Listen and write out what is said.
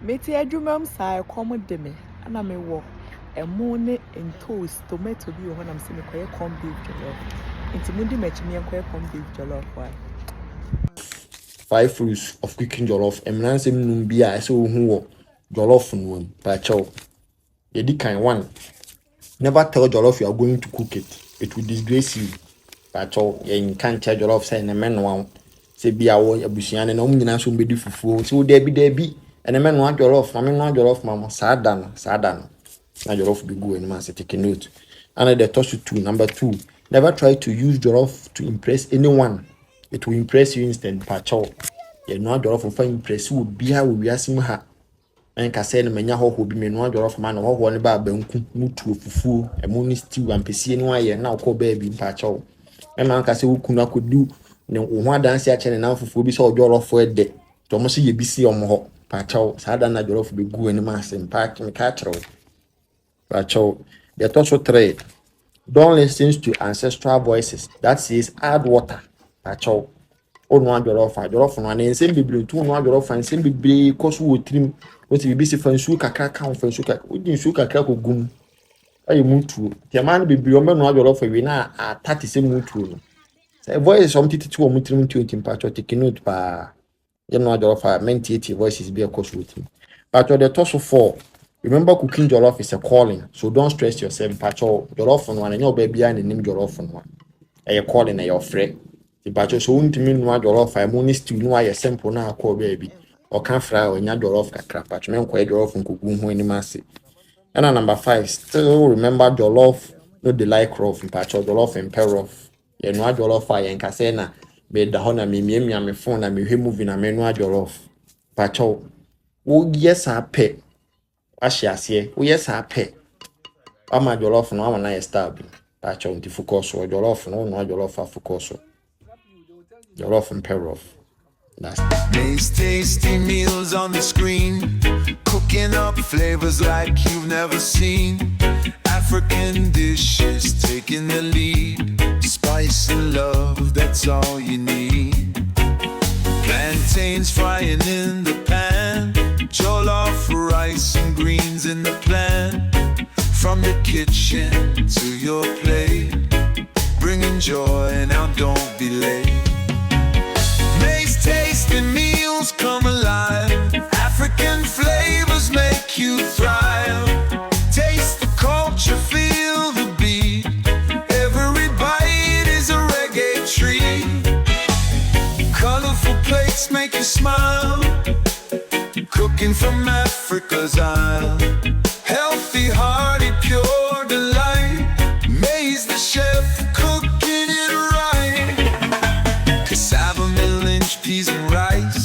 Meti adwumam saa come de me ana me wo emone and toast tomato bi when I'm saying koye corn beef jollof. Inti mundi mechi me koye corn beef jollof why. 5 rules of cooking jollof. Emran say num bia I say ohun wo jollof no pa chow. Yedi kan one. Never tell jollof you are going to cook it. It will disgrace you. Pa chow you can't tell jollof say na men wan. Say bia wo abusuan na nyina so mbedi fufuo. Say wo there be and the men want jollof, I mean want jollof mama sadan. Na jollof be go and man say take a note. And the touch to 2. Number 2, never try to use jollof to impress anyone. It will impress you instant pa chow. You know jollof for impress you be how we asim ha. And ka say no manya ho bi me no jollof man ho ne ba banku mutu fufu e mo ni stew ampesi no aye na ko ba bi pa chow. E man ka say wo kunu akodu ne wo ho adanse a chene na fufu bi so jollof e de. To mo se ye bi si omo ho pa chow sada na jollof be gu ani ma sem pa me ka chero. Pa chow. The touch 3. Don't listen to ancestral voices. That says add water. Pa chow. O no jollof no na ensem bibiri tu no jollof ensem bibiri koso wo trim wo ti bibi se fansu kakra ka fansu ka wo din su kakra ko gum ayi mutu ti man bibiri o me no jollof we na atati se mutu no say voice some titi wo mutrim 20 pa cho take note pa ye no jollof menti voices be koso wo trim pa cho the toss 4. Remember cooking jollof is a calling, so don't stress yourself pa cho jollof no na nyo ba bia na nim jollof no e calling na your friend. But so untimi no jollof I mo ni stew no aye simple na akọ baby o kan fry o nya jollof kakra patch me nko jollof nkogu ho ani mase. And number 5, still remember jollof no the like rough patch jollof and pair rough. Ye no jollof aye nka say na be da ho na me miamia me phone na me hwe movie na me no jollof patch wo yes ape ahye ase wo yes ape ama jollof no ama na ye star bi patch nti focus o jollof no jollof focus. Jollof and pair off. These tasty meals on the screen, cooking up flavors like you've never seen. African dishes taking the lead. Spice and love, that's all you need. Plantains frying in the pan, jollof rice and greens in the plan. From the kitchen to your plate, bringing joy now, don't be late. Makes tasty meals come alive. African flavors make you thrive. Taste the culture, feel the beat. Every bite is a reggae treat. Colorful plates make you smile. Cooking from Africa's Isle. Healthy, hearty, pure delight. Maze the chef cooking it right. Cassava, millet, peas and rice.